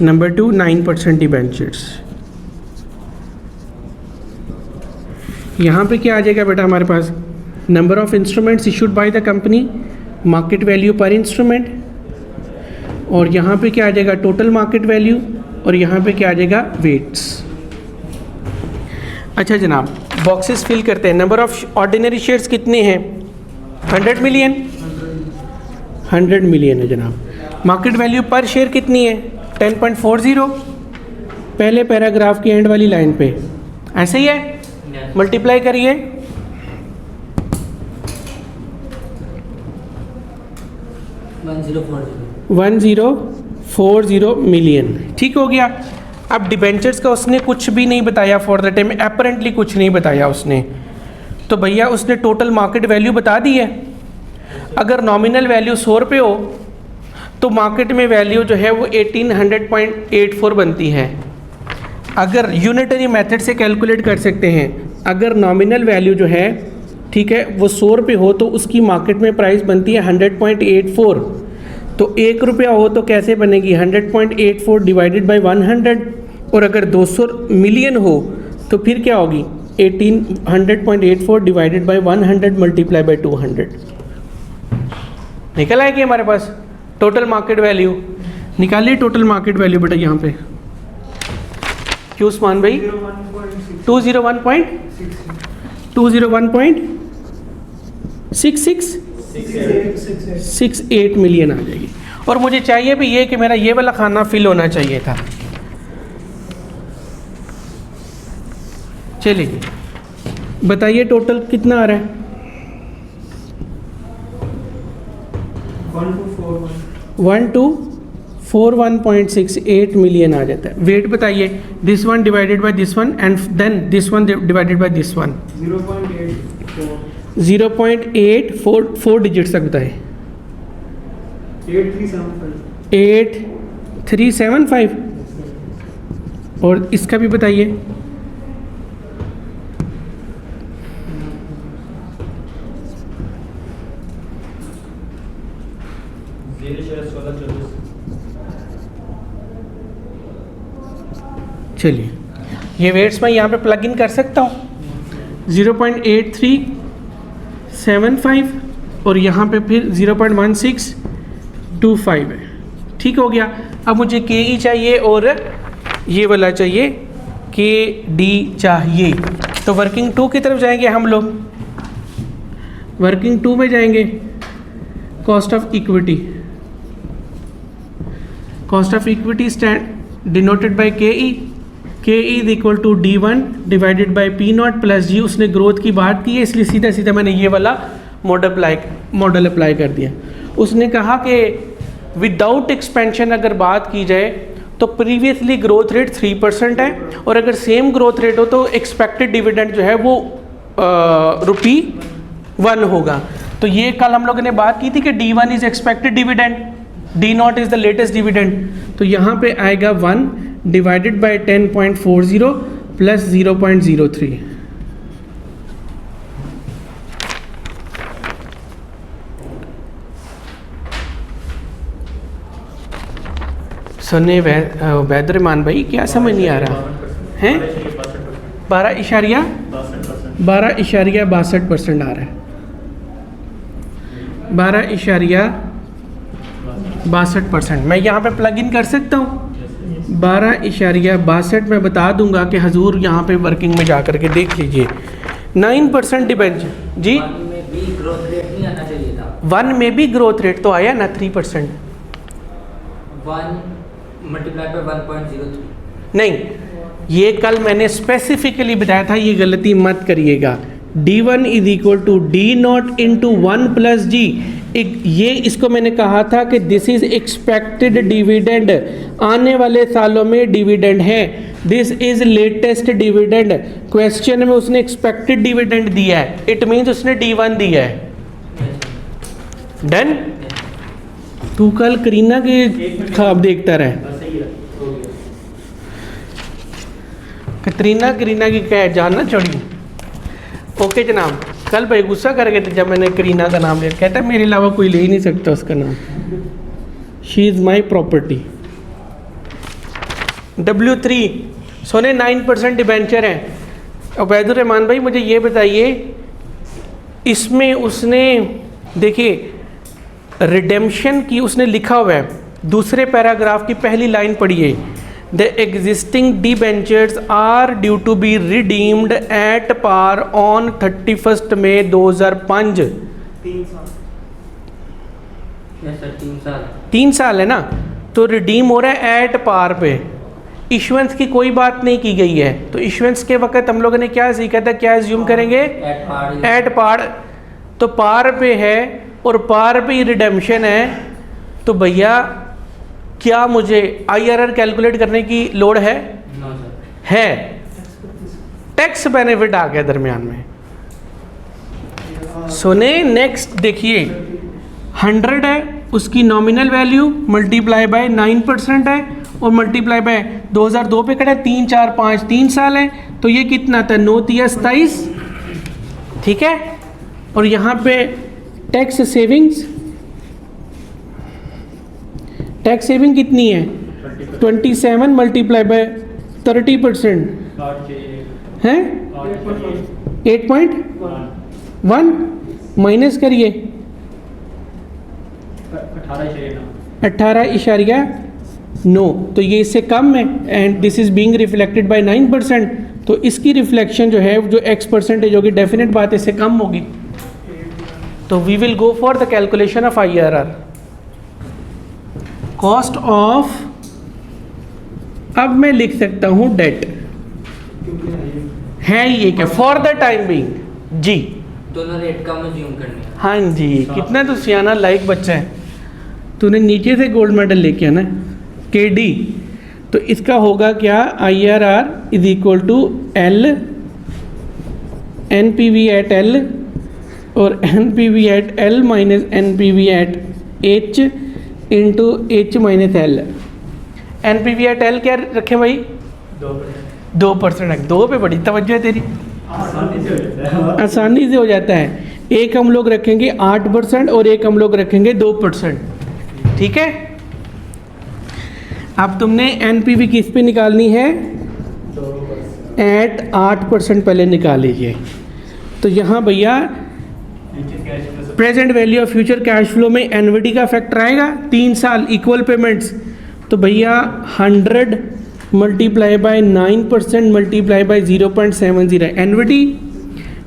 Number 2 9% debentures. यहाँ पे क्या आ जाएगा बेटा हमारे पास? Number of instruments issued by the company, market value per instrument, और यहाँ पे क्या आ जाएगा? टोटल मार्केट वैल्यू, और यहाँ पे क्या आ जाएगा? वेट्स। अच्छा जनाब, बॉक्सेस फिल करते हैं। नंबर ऑफ ऑर्डिनरी शेयर्स कितने हैं? 100 मिलियन, 100 मिलियन है जनाब। मार्केट वैल्यू पर शेयर कितनी है? 10.40। पहले पैराग्राफ की एंड वाली लाइन पे ऐसे ही है, मल्टीप्लाई करिए। 1040 मिलियन, ठीक हो गया। अब डिबेंचर्स का उसने कुछ भी नहीं बताया फॉर द टाइम, अपेरेंटली कुछ नहीं बताया उसने, तो भैया उसने टोटल मार्केट वैल्यू बता दी है। अगर नॉमिनल वैल्यू 100 रुपये हो तो मार्केट में वैल्यू जो है वो 1800.84 बनती है। अगर यूनिटरी मेथड से कैलकुलेट कर सकते हैं, अगर नॉमिनल वैल्यू जो है, ठीक है, वो 100 रुपये हो तो उसकी मार्केट में प्राइस बनती है 100.84। तो 1 रुपया हो तो कैसे बनेगी? 100.84 डिवाइडेड बाई 100, और अगर 200 मिलियन हो तो फिर क्या होगी 100.84 डिवाइडेड बाय 100 मल्टीप्लाई बाय 200। निकल आएगी हमारे पास टोटल मार्केट वैल्यू। निकालिए टोटल मार्केट वैल्यू बेटा यहाँ पे। क्यों उस्मान भाई 201.68 मिलियन आ जाएगी। और मुझे चाहिए भी ये कि मेरा ये वाला खाना फिल होना चाहिए था। चलिए बताइए टोटल कितना आ रहा है। 1241.68 मिलियन आ जाता है। वेट बताइए, this one divided by this one and then this one divided by this one. 0.84 digits तक बताए। 8375 और इसका भी बताइए। चलिए ये वेट्स मैं यहाँ पे प्लग इन कर सकता हूँ। 0.8375 और यहाँ पे फिर 0.1625 है। ठीक हो गया। अब मुझे के ई चाहिए और ये वाला चाहिए के डी चाहिए। तो वर्किंग 2 की तरफ जाएंगे हम लोग। वर्किंग 2 में जाएंगे। Cost of equity, cost of equity stand denoted by K E. K E is equal to D1 divided by P0 plus g. उसने ग्रोथ की बात की है इसलिए सीधा सीधा मैंने ये वाला मॉडल अप्लाई कर दिया। उसने कहा कि विदाउट एक्सपेंशन अगर बात की जाए तो प्रीवियसली ग्रोथ रेट 3% है और अगर सेम ग्रोथ रेट हो तो एक्सपेक्टेड डिविडेंड जो है वो ₹1 होगा। तो ये कल हम लोगों ने बात की थी कि D1 is expected dividend, D0 is the latest dividend. तो यहाँ पे आएगा 1 डिवाइडेड बाय 10.40 प्लस 0.03। सुने वैद्यमान भाई क्या समझ नहीं आ रहा है। 12.62% आ रहा है। 12.62% मैं यहाँ पे प्लग इन कर सकता हूँ। 12.62 मैं बता दूंगा कि हजूर यहाँ पे वर्किंग में जा कर के देख लीजिए। 9% डिबेंचर जी। 1 में भी ग्रोथ रेट नहीं आना चाहिए था। 1 में भी ग्रोथ रेट तो आया ना 3%। 1 मल्टीप्लाई बाय 1.03 नहीं, ये कल मैंने स्पेसिफिकली बताया था, ये गलती मत करिएगा। D1 is equal to D0 into 1 plus g. ये इसको मैंने कहा था कि दिस इज एक्सपेक्टेड डिविडेंड, आने वाले सालों में डिविडेंड है। This is latest dividend. Question में उसने एक्सपेक्टेड डिविडेंड दिया है, इट मीन्स उसने D1 दिया है। डन। तू कल करीना के ख्वाब देखता रहे। करीना की क्या जान ना छोड़ी। ओके जनाब, कल भाई गुस्सा कर गए थे जब मैंने करीना का नाम लिया। कहता है मेरे अलावा कोई ले ही नहीं सकता उसका नाम। She is my property. W3 सोने 9% डिबेंचर है। उबैदुर रहमान भाई मुझे ये बताइए, इसमें उसने देखिए रिडेम्पशन की उसने लिखा हुआ है, दूसरे पैराग्राफ की पहली लाइन पढ़िए। The existing debentures are due to be redeemed at par on 31 May 2005। 3 साल है ना, तो रिडीम हो रहा है एट पार पे। इशुएंस की कोई बात नहीं की गई है। तो इशुएंस के वक्त हम लोगों ने क्या सीखा था, क्या एज्यूम करेंगे एट पार। तो पार पे है और पार पे ही रिडेम्पशन है। तो भैया क्या मुझे IRR कैलकुलेट करने की लोड है? है। टैक्स बेनिफिट आ गया दरमियान में। सुने नेक्स्ट देखिए, 100 है उसकी नॉमिनल वैल्यू, मल्टीप्लाई बाय 9% है और मल्टीप्लाई बाय 2002 पे कटा 3 4 5 3 साल है। तो ये कितना था 9 3 27। ठीक है। और यहाँ पे टैक्स सेविंग्स, टैक्स सेविंग कितनी है 27 मल्टीप्लाई बाय 30% 8 चाहिए, है 8.1 माइनस करिए 18 चाहिए ना, 18.9, तो ये इससे कम है and this is being reflected by 9%, तो इसकी रिफ्लेक्शन जो है जो x परसेंटेज होगी, डेफिनेट बात है इससे कम होगी। तो we will go for the calculation of IRR, cost of, अब मैं लिख सकता हूं डेट, है ये क्या फॉर द टाइम बीइंग जी। दोनों रेट का म्यूजियम करने हैं। हाँ जी, कितना तो सियाना लाइक बच्चा है, तूने नीचे से गोल्ड मेडल लेके आना KD, तो इसका होगा क्या IRR is equal to L NPV at L और NPV at L minus NPV at H into H minus L। NPV at L क्या रखे भाई? 2%। 2% है, 2 पे बड़ी तवज्जो है तेरी, आसानी से हो जाता है। आसानी से हो जाता है। एक हम लोग रखेंगे 8% और एक हम लोग रखेंगे 2%, ठीक है। अब तुमने NPV किस पे निकालनी है? 2%। एट 8% पहले निकाल लीजिए। तो यहाँ भैया present value of future cash flow में एनविटी का फैक्टर आएगा, 3 साल इक्वल पेमेंट्स, तो भैया 100 मल्टीप्लाई बाय 9% मल्टीप्लाई बाय 0.70 एनविटी,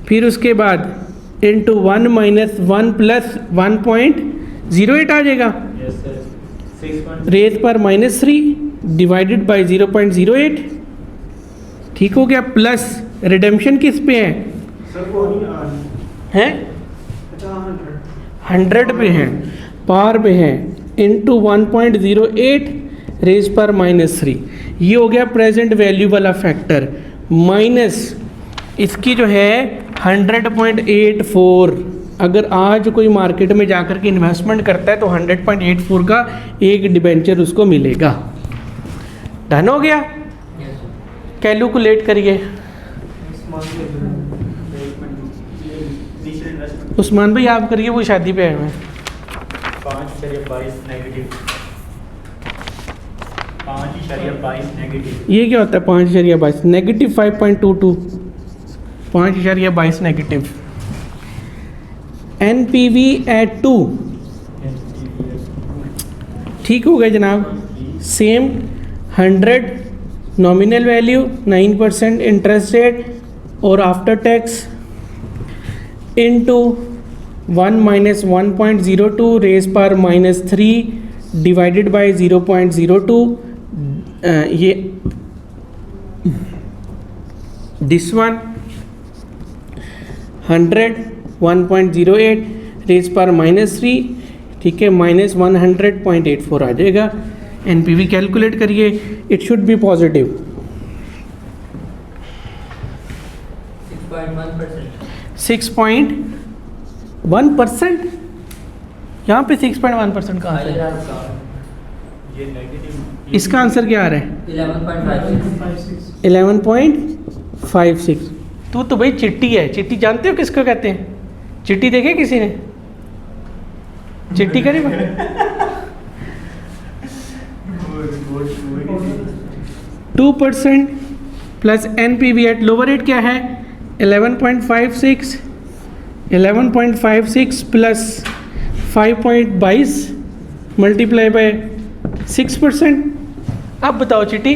फिर उसके बाद इंटू 1 माइनस 1 प्लस 1.08 आ जाएगा, yes sir, 6. Raise power -3 divided by 0.08, ठीक हो गया। प्लस रिडेम्पशन किस पे है? सर वो नहीं हैं 100 पे है, पार पे है, इंटू 1.08 रेज पर -3, ये हो गया प्रेजेंट वैल्यू वाला फैक्टर, माइनस इसकी जो है 100.84। अगर आज कोई मार्केट में जाकर के इन्वेस्टमेंट करता है तो 100.84 का एक डिबेंचर उसको मिलेगा। डन हो गया, कैलकुलेट करिए। उस्मान भाई आप करिए, वो शादी पे आए हुए हैं। 5.22 नेगेटिव, 5.22 नेगेटिव, ये क्या होता है 5.22 नेगेटिव 5.22, 5.22 नेगेटिव। NPV एट 2, ठीक हो गया जनाब। Same 100 nominal value, 9% interest rate और after tax into 1 minus 1.02 raise power -3 divided by 0.02, ये दिस वन 100 1.08 रेज पर -3, ठीक है, -100.84 आ जाएगा। NPV कैलकुलेट करिए, इट शुड बी पॉजिटिव 6.1%। यहाँ पे 6.1% का आंसर है। ये नेगेटिव, इसका आंसर क्या आ रहा है? 11.56। तो भाई चिट्टी है। चिट्टी जानते हो किसको कहते हैं? चिट्टी देखे किसी ने? चिट्टी करी 2% plus NPV at lower rate क्या है? 11.56 प्लस 5.22 मल्टीप्लाई बाय 6%। अब बताओ चिट्टी,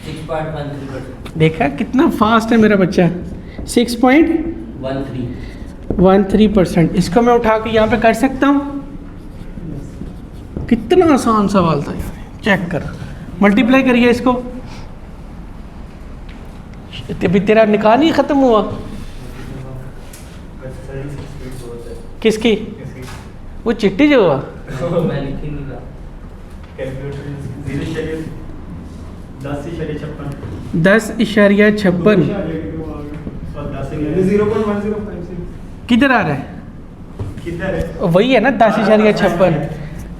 6.13%। देखा कितना फास्ट है मेरा बच्चा। 6.13%। इसको मैं उठा के यहाँ पे कर सकता हूँ। कितना आसान सवाल था यार, चेक कर, मल्टीप्लाई करिए इसको। अभी तेरा निकाह नहीं ख़त्म हुआ? किसकी? वो चिट्टी जो हुआ। मैं लिख ही नहीं रहा। 10.56 किधर आ रहा है? किधर है? वही है ना 10.56।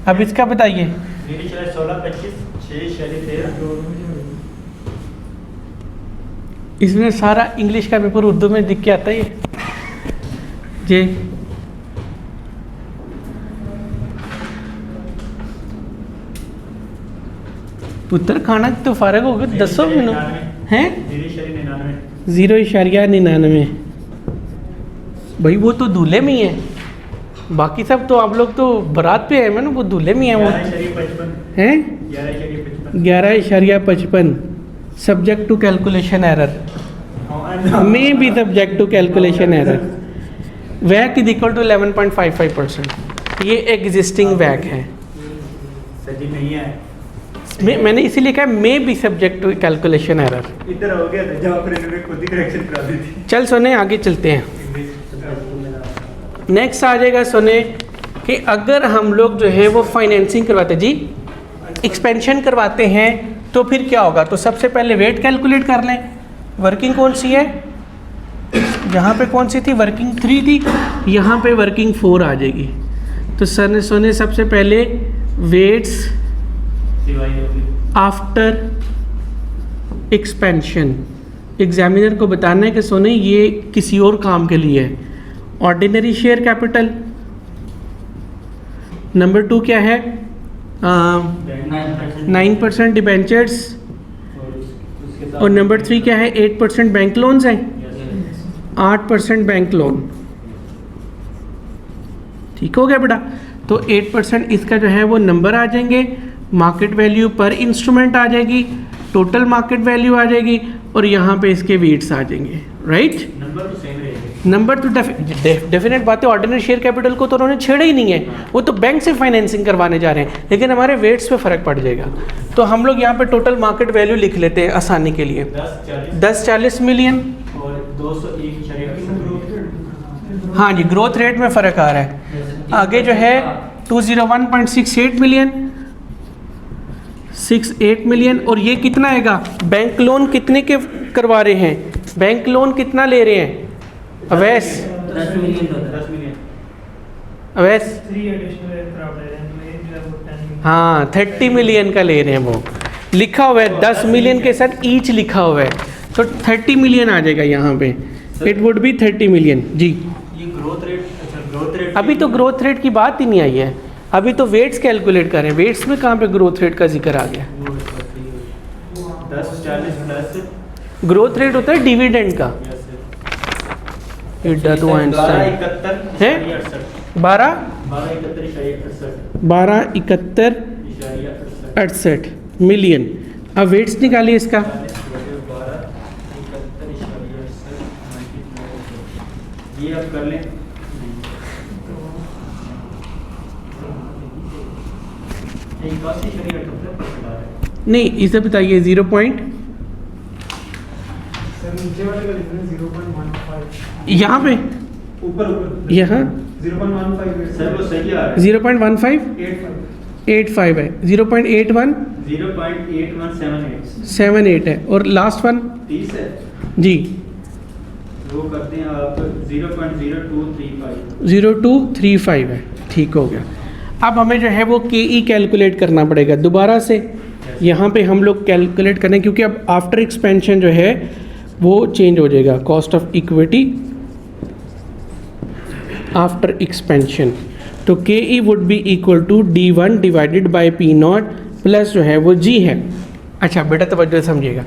अब इसका बताइए। 16, 25, 6, 13। इसमें सारा इंग्लिश का पेपर उर्दू में दिख के आता है ये जी। पुत्र खाना तो फारग हो गए 10 मिनट हैं 0.99 0.99 भाई वो तो दूल्हे में ही है, बाकी सब तो आप लोग तो बारात पे है ना, वो दूल्हे में है वो 11.55 हैं 11.55 11.55 सब्जेक्ट टू कैलकुलेशन एरर में भी सब्जेक्ट टू कैलकुलेशन एरर। वैक इज इक्वल टू 11.55%। ये एग्जिस्टिंग वैक है। सही नहीं है, मैंने इसीलिए कहा may be subject to calculation error. इधर हो गया था जहाँ पर इन्होंने खुद ही करेक्शन करा दी थी। चल सोने आगे चलते हैं। नेक्स्ट आ जाएगा सोने कि अगर हम लोग जो है वो फाइनेंसिंग करवाते जी एक्सपेंशन करवाते हैं तो फिर क्या होगा। तो सबसे पहले वेट कैलकुलेट कर लें। वर्किंग कौन सी है, यहाँ पे कौन सी थी, वर्किंग 3 थी, यहाँ पे वर्किंग 4 आ जाएगी। तो सर ने सोने सबसे पहले वेट्स आफ्टर एक्सपेंशन एग्जामिनर को बताना है कि सोने ये किसी और काम के लिए है। ऑर्डिनरी शेयर कैपिटल, नंबर 2 क्या है 9% डिबेंचर्स, और नंबर 3 क्या है 8% बैंक लोन्स हैं, 8% बैंक लोन। ठीक हो गया बेटा। तो 8% इसका जो है वो नंबर आ जाएंगे, मार्केट वैल्यू पर इंस्ट्रूमेंट आ जाएगी, टोटल मार्केट वैल्यू आ जाएगी, और यहाँ पे इसके वेट्स आ जाएंगे। राइट, नंबर तो सेम रहेगा, नंबर तो डेफिनेट बात है। ऑर्डिनरी शेयर कैपिटल को तो उन्होंने छेड़ा ही नहीं है, वो तो बैंक से फाइनेंसिंग करवाने जा रहे हैं, लेकिन हमारे वेट्स पे फ़र्क पड़ जाएगा। तो हम लोग यहाँ पे टोटल मार्केट वैल्यू लिख लेते हैं आसानी के लिए, 10-40 मिलियन और 201 हाँ जी, ग्रोथ रेट में फ़र्क आ रहा है। आगे जो है 201.68 मिलियन, 68 मिलियन, और ये कितना आएगा, बैंक लोन कितने के करवा रहे हैं, बैंक लोन कितना ले रहे हैं अवैस, 10 मिलियन अवैस हाँ 30 मिलियन का ले रहे हैं, वो लिखा हुआ है 10 मिलियन के साथ ईच लिखा हुआ है, तो 30 मिलियन आ जाएगा यहाँ पे, इट वुड बी 30 मिलियन जी। ये ग्रोथ रेट, अच्छा ग्रोथ रेट अभी तो ग्रोथ रेट की बात ही नहीं आई है, अभी तो वेट्स कैलकुलेट करें, वेट्स में कहाँ पे ग्रोथ रेट का जिक्र आ गया। 10-40 प्लस ग्रोथ रेट होता है डिविडेंड का, है 1271.68 मिलियन। अब वेट्स निकालिए इसका, ये अब कर लें, नहीं इसे बताइए 0 पॉइंट, यहाँ पे ऊपर यहाँ 0.15 सर वो सही आ रहा है, 0.1585 है, 0.81 0.8178 है, और लास्ट वन 30 है, जी वो करते हैं आप 0.0235 0235 है। ठीक हो गया। अब हमें जो है वो KE कैलकुलेट करना पड़ेगा दोबारा से, यहाँ पे हम लोग कैलकुलेट करें क्योंकि अब आफ्टर एक्सपेंशन जो है वो चेंज हो जाएगा, cost of equity after expansion. तो KE would be equal to D1 divided by P0 plus जो है वो G है। अच्छा बेटा तवज्जो से समझिएगा,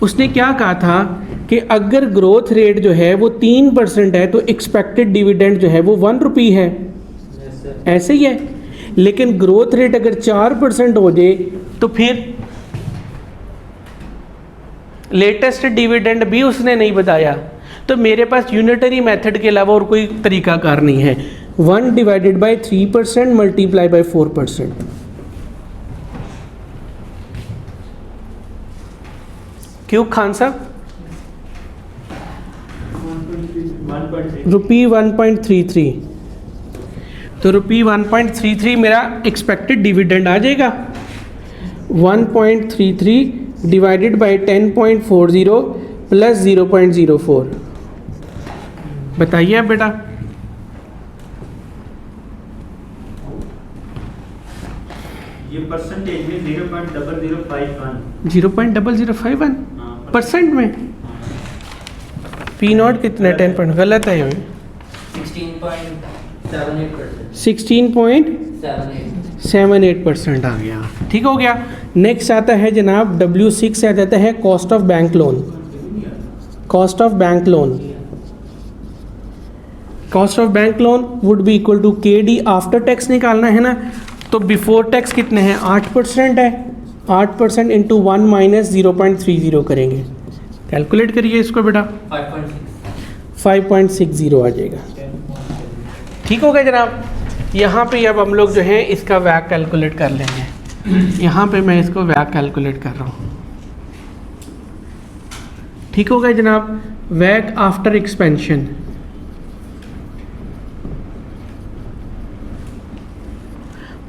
उसने क्या कहा था कि अगर ग्रोथ रेट जो है वो 3% है तो एक्सपेक्टेड डिविडेंड जो है वो 1 रुपी है, ऐसे ही है। लेकिन ग्रोथ रेट अगर 4% हो जाए तो फिर लेटेस्ट डिविडेंड भी उसने नहीं बताया। तो मेरे पास यूनिटरी मेथड के अलावा और कोई तरीकाकार नहीं है। 1 डिवाइडेड बाय 3% मल्टीप्लाई बाय 4%। क्यों खान साहब? रुपी 1.33, तो रुपी 1.33 मेरा एक्सपेक्टेड डिविडेंड आ जाएगा। 1.33 डिवाइडेड बाय 10.40 प्लस 0.04। बताइए आप बेटा। ये परसेंटेज में 0.0051 0.0051 परसेंट में P0 कितने 10 पॉइंट गलत है हमें 16.78%। 16.78% आ गया। ठीक हो गया। नेक्स्ट आता है जनाब W6 आ जाता है cost of bank loan. Cost of bank loan, cost of bank loan would be equal to KD। After tax निकालना है ना, तो बिफोर टैक्स कितने हैं, 8% है, 8% इंटू 1 माइनस 0.30 करेंगे। कैलकुलेट करिए इसको बेटा, 5.60 आ जाएगा। ठीक हो गया जनाब। यहाँ पे अब हम लोग जो है इसका वैक कैलकुलेट कर लेंगे। यहाँ पे मैं इसको वैक कैलकुलेट कर रहा हूँ। ठीक हो गया जनाब। वैक after expansion,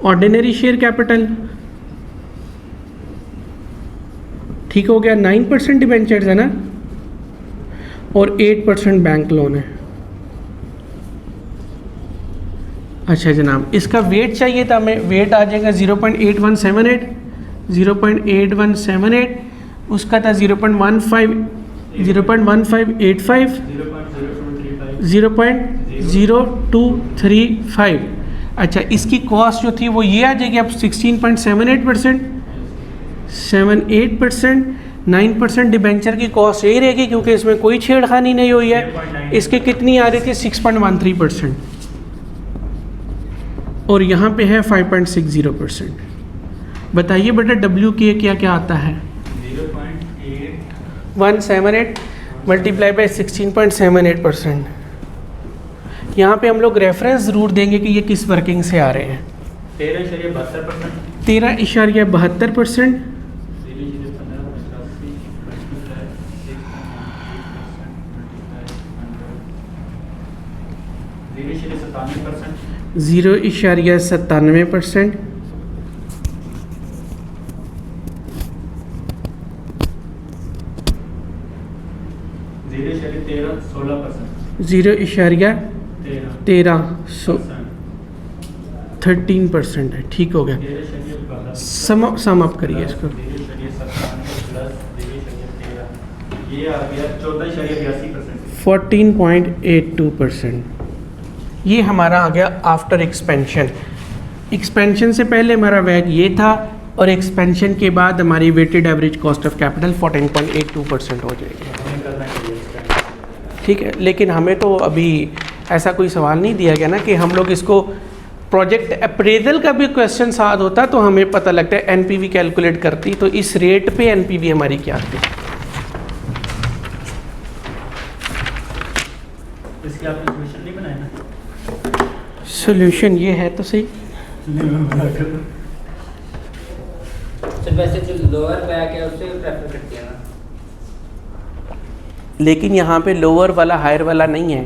ordinary share capital, ठीक हो गया, 9% डिबेंचर्स है ना, और 8% बैंक लोन है। अच्छा जनाब, इसका वेट चाहिए था हमें, वेट आ जाएगा 0.8178, 0.8178, उसका था 0.1585, 0.0235। अच्छा, इसकी कॉस्ट जो थी वो ये आ जाएगी अब 16.78%, 78%, 9% डिबेंचर की कॉस्ट यही रहेगी क्योंकि इसमें कोई छेड़खानी नहीं हुई है। इसकी कितनी आ रही थी, 6.13%, और यहाँ पे है 5.60%। बताइए बेटा WK क्या क्या आता है, 0.178 मल्टीप्लाई बाई 16.78%। यहाँ पे हम लोग रेफरेंस ज़रूर देंगे कि ये किस वर्किंग से आ रहे हैं। 13.72%, 0.97%, 0.13% है। ठीक हो गया। सम अप करिए इसको, ये आ गया 14.82%, 14.82%। ये हमारा आ गया आफ्टर एक्सपेंशन। एक्सपेंशन से पहले हमारा वैग ये था, और एक्सपेंशन के बाद हमारी weighted average cost of capital 14.82% हो जाएगी। ठीक है, लेकिन हमें तो अभी ऐसा कोई सवाल नहीं दिया गया ना कि हम लोग इसको प्रोजेक्ट अप्रेजल का भी क्वेश्चन साथ होता तो हमें पता लगता है NPV कैलकुलेट करती, तो इस रेट पे NPV हमारी क्या थी। इसकी आपने सॉल्यूशन नहीं बनाया ना? सोल्यूशन ये है तो सही। तो वैसे जो लोअर बैक है उससे प्रेफर करते हैं ना, लेकिन यहाँ पे लोअर वाला हायर वाला नहीं है,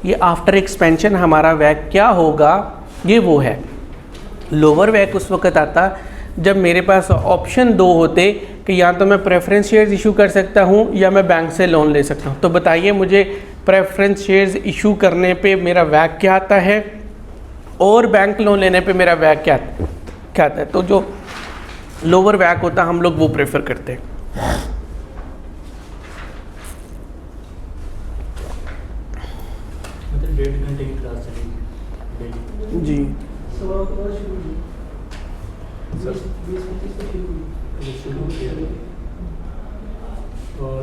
ये आफ्टर एक्सपेंशन हमारा वैक क्या होगा, ये वो है। लोअर वैक उस वक्त आता जब मेरे पास ऑप्शन 2 होते कि या तो मैं प्रेफरेंस शेयर्स इशू कर सकता हूँ या मैं बैंक से लोन ले सकता हूँ। तो बताइए मुझे प्रेफरेंस शेयर्स इशू करने पे मेरा वैक क्या आता है और बैंक लोन लेने पे मेरा वैक क्या आता है। तो जो लोअर वैक होता हम लोग वो प्रेफर करते हैं। मतलब 1.5 घंटे की क्लास चलेगी जी, शुरू किया। और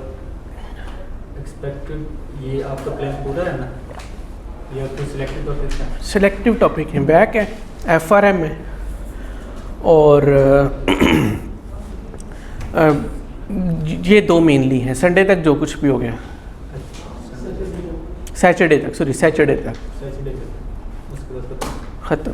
एक्सपेक्टेड ये आपका प्लान पूरा है ना, या कोई सिलेक्टिव टॉपिक है? सिलेक्टिव टॉपिक है, बैक है, FRM है, और ये 2 मेनली हैं। संडे तक जो कुछ भी हो गया, सैटरडे तक, सॉरी सैटरडे तक उसके बाद ख़त्म।